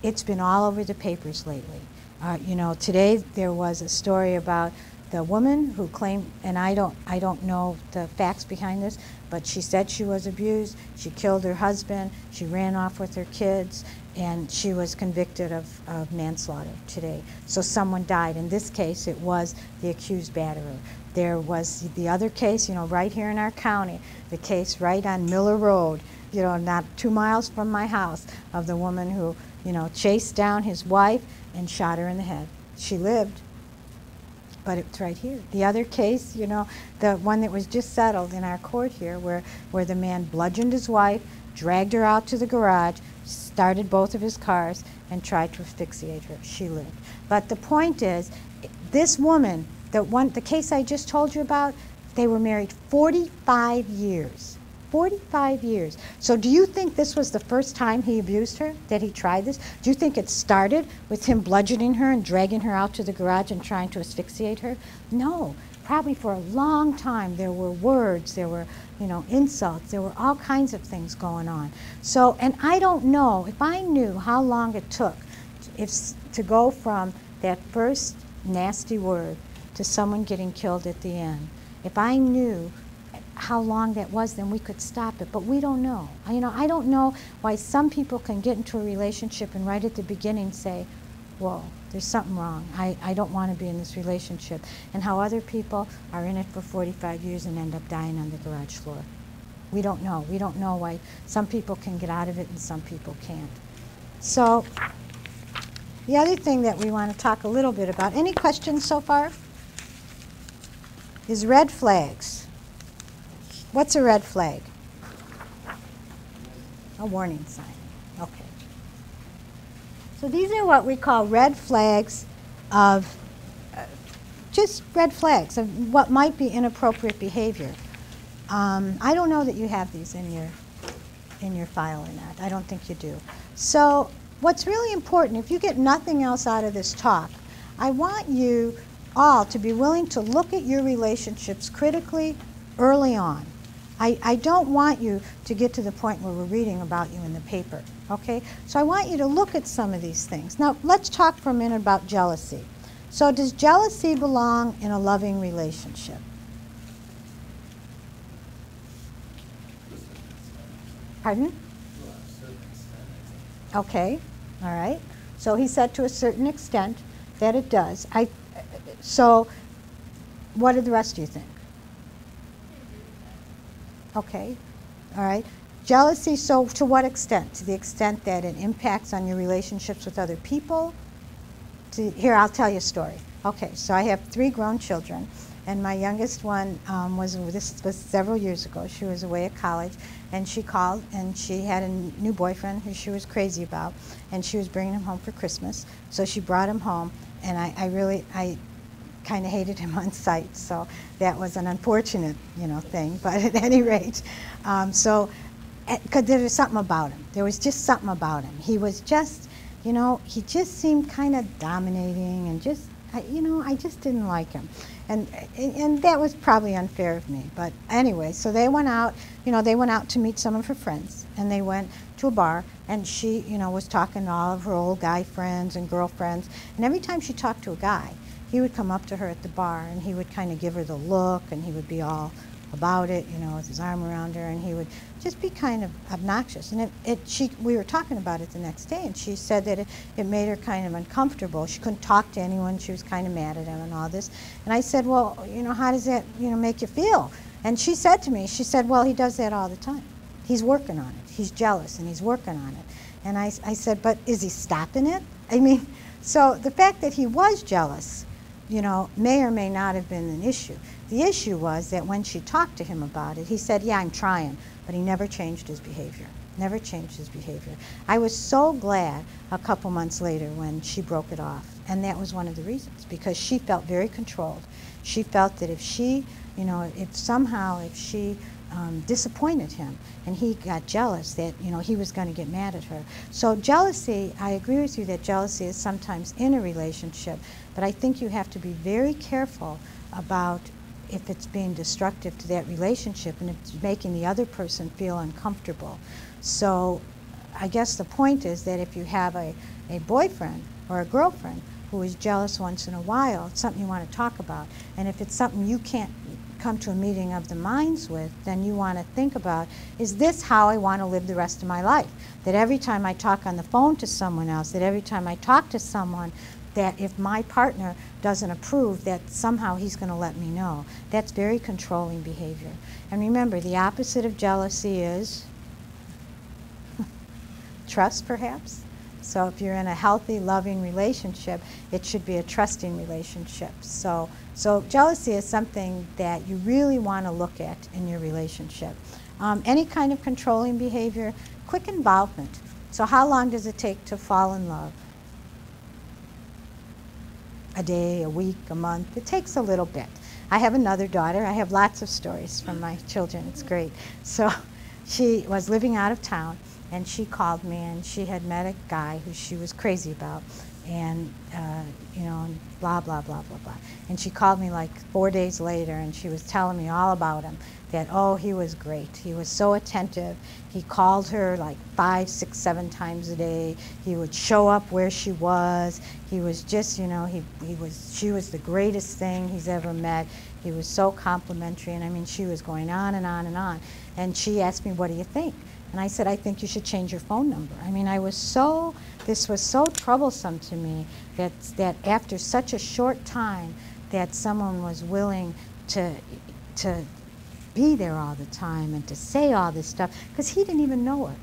it's been all over the papers lately. You know, today there was a story about the woman who claimed, and I don't know the facts behind this, but she said she was abused. She killed her husband. She ran off with her kids, and she was convicted of manslaughter today. So someone died. In this case, it was the accused batterer. There was the other case, you know, right here in our county, the case right on Miller Road, you know, not 2 miles from my house, of the woman who, you know, chased down his wife and shot her in the head. She lived, but it's right here. The other case, you know, the one that was just settled in our court here, where the man bludgeoned his wife, dragged her out to the garage, started both of his cars, and tried to asphyxiate her. She lived. But the point is, this woman, the case I just told you about, they were married 45 years. 45 years. So do you think this was the first time he abused her, that he tried this? Do you think it started with him bludgeoning her and dragging her out to the garage and trying to asphyxiate her? No. Probably for a long time there were words, there were, you know, insults, there were all kinds of things going on. So, and I don't know, if I knew how long it took to go from that first nasty word to someone getting killed at the end, if I knew how long that was, then we could stop it. But we don't know. You know, I don't know why some people can get into a relationship and right at the beginning say, whoa, there's something wrong. I don't want to be in this relationship. And how other people are in it for 45 years and end up dying on the garage floor. We don't know. We don't know why some people can get out of it and some people can't. So the other thing that we want to talk a little bit about, any questions so far, is red flags. What's a red flag? A warning sign. Okay. So these are what we call red flags of, just red flags of what might be inappropriate behavior. I don't know that you have these in your file or not. I don't think you do. So what's really important, if you get nothing else out of this talk, I want you all to be willing to look at your relationships critically early on. I don't want you to get to the point where we're reading about you in the paper, okay? So I want you to look at some of these things. Now, let's talk for a minute about jealousy. So does jealousy belong in a loving relationship? Pardon? Okay, all right. So he said to a certain extent that it does. So what do the rest of you think? Okay, all right. Jealousy, so to what extent? To the extent that it impacts on your relationships with other people? Here, I'll tell you a story. Okay, so I have 3 grown children, and my youngest one this was several years ago. She was away at college, and she called, and she had a new boyfriend who she was crazy about, and she was bringing him home for Christmas. So she brought him home, and I kind of hated him on sight, so that was an unfortunate, you know, thing. But at any rate, because there was something about him. There was just something about him. He was just, you know, he just seemed kind of dominating, and just, you know, I just didn't like him. And that was probably unfair of me. But anyway, so they went out, you know, they went out to meet some of her friends, and they went to a bar, and she, you know, was talking to all of her old guy friends and girlfriends, and every time she talked to a guy, he would come up to her at the bar, and he would kind of give her the look, and he would be all about it, you know, with his arm around her, and he would just be kind of obnoxious. And we were talking about it the next day, and she said that it made her kind of uncomfortable. She couldn't talk to anyone. She was kind of mad at him and all this. And I said, well, you know, how does that, you know, make you feel? And she said to me, she said, well, he does that all the time. He's working on it. He's jealous, and he's working on it. And I said, but is he stopping it? I mean, so the fact that he was jealous, you know, may or may not have been an issue. The issue was that when she talked to him about it, he said, yeah, I'm trying, but he never changed his behavior. Never changed his behavior. I was so glad a couple months later when she broke it off, and that was one of the reasons, because she felt very controlled. She felt that if she, you know, if she disappointed him and he got jealous, that, you know, he was going to get mad at her. So jealousy, I agree with you that jealousy is sometimes in a relationship, but I think you have to be very careful about if it's being destructive to that relationship and if it's making the other person feel uncomfortable. So I guess the point is that if you have a boyfriend or a girlfriend who is jealous once in a while, it's something you want to talk about. And if it's something you can't come to a meeting of the minds with, then you want to think about, is this how I want to live the rest of my life? That every time I talk on the phone to someone else, that every time I talk to someone, that if my partner doesn't approve, that somehow he's going to let me know. That's very controlling behavior. And remember, the opposite of jealousy is trust, perhaps. So if you're in a healthy, loving relationship, it should be a trusting relationship. So jealousy is something that you really want to look at in your relationship. Any kind of controlling behavior, quick involvement. So how long does it take to fall in love? A day, a week, a month. It takes a little bit. I have another daughter. I have lots of stories from my children. It's great. So she was living out of town, and she called me, and she had met a guy who she was crazy about, and you know, and blah, blah, blah, blah, blah. And she called me like 4 days later, and she was telling me all about him, that, oh, he was great. He was so attentive. He called her like 5, 6, 7 times a day. He would show up where she was. He was just, you know, she was the greatest thing he's ever met. He was so complimentary, and I mean, she was going on and on and on. And she asked me, what do you think? And I said, I think you should change your phone number. I mean, this was so troublesome to me that after such a short time that someone was willing to be there all the time and to say all this stuff, because he didn't even know her.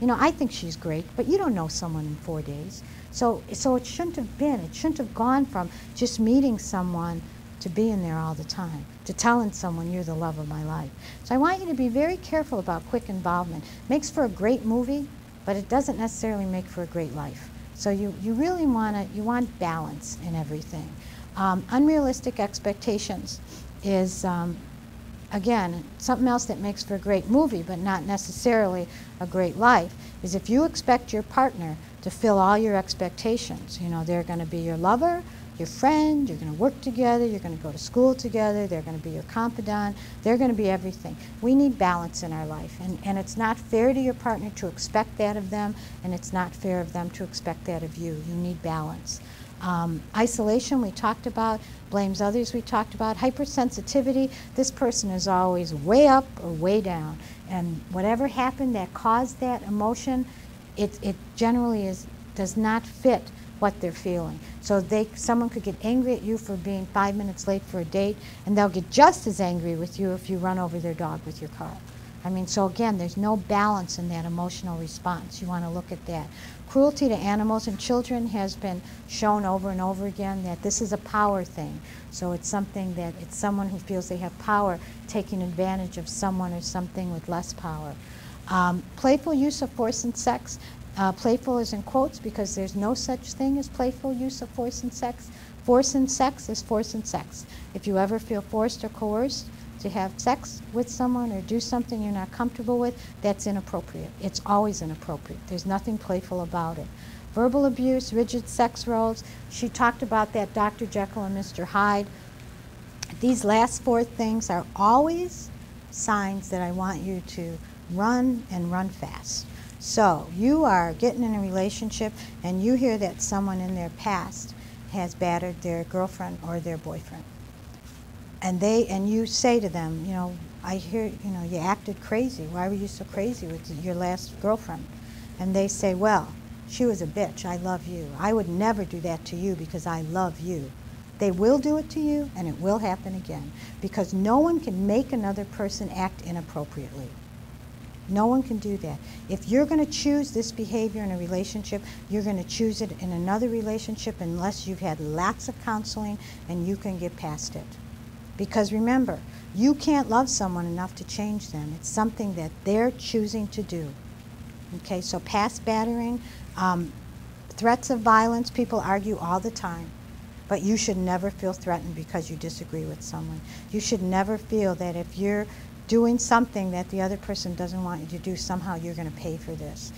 You know, I think she's great, but you don't know someone in 4 days. So it shouldn't have been. It shouldn't have gone from just meeting someone to being there all the time, to telling someone you're the love of my life. So I want you to be very careful about quick involvement. Makes for a great movie, but it doesn't necessarily make for a great life. So you really want balance in everything. Unrealistic expectations is, again, something else that makes for a great movie, but not necessarily a great life, is if you expect your partner to fill all your expectations. You know, they're going to be your lover, your friend, you're going to work together, you're going to go to school together, they're going to be your confidant, they're going to be everything. We need balance in our life, and it's not fair to your partner to expect that of them, and it's not fair of them to expect that of you. You need balance. Isolation, we talked about. Blames others, we talked about. Hypersensitivity, this person is always way up or way down, and whatever happened that caused that emotion, it generally does not fit what they're feeling. So someone could get angry at you for being 5 minutes late for a date, and they'll get just as angry with you if you run over their dog with your car. I mean, so again, there's no balance in that emotional response. You want to look at that. Cruelty to animals and children has been shown over and over again that this is a power thing. So it's something that it's someone who feels they have power taking advantage of someone or something with less power. Playful use of force and sex. Playful is in quotes because there's no such thing as playful use of force and sex. Force and sex is force and sex. If you ever feel forced or coerced to have sex with someone or do something you're not comfortable with, that's inappropriate. It's always inappropriate. There's nothing playful about it. Verbal abuse, rigid sex roles. She talked about that Dr. Jekyll and Mr. Hyde. These last 4 things are always signs that I want you to run and run fast. So you are getting in a relationship and you hear that someone in their past has battered their girlfriend or their boyfriend. And you say to them, you know, I hear, you know, you acted crazy. Why were you so crazy with your last girlfriend? And they say, well, she was a bitch. I love you. I would never do that to you because I love you. They will do it to you, and it will happen again, because no one can make another person act inappropriately. No one can do that. If you're going to choose this behavior in a relationship, you're going to choose it in another relationship unless you've had lots of counseling and you can get past it. Because remember, you can't love someone enough to change them. It's something that they're choosing to do. Okay, so past battering, threats of violence, people argue all the time. But you should never feel threatened because you disagree with someone. You should never feel that if you're doing something that the other person doesn't want you to do, somehow you're going to pay for this.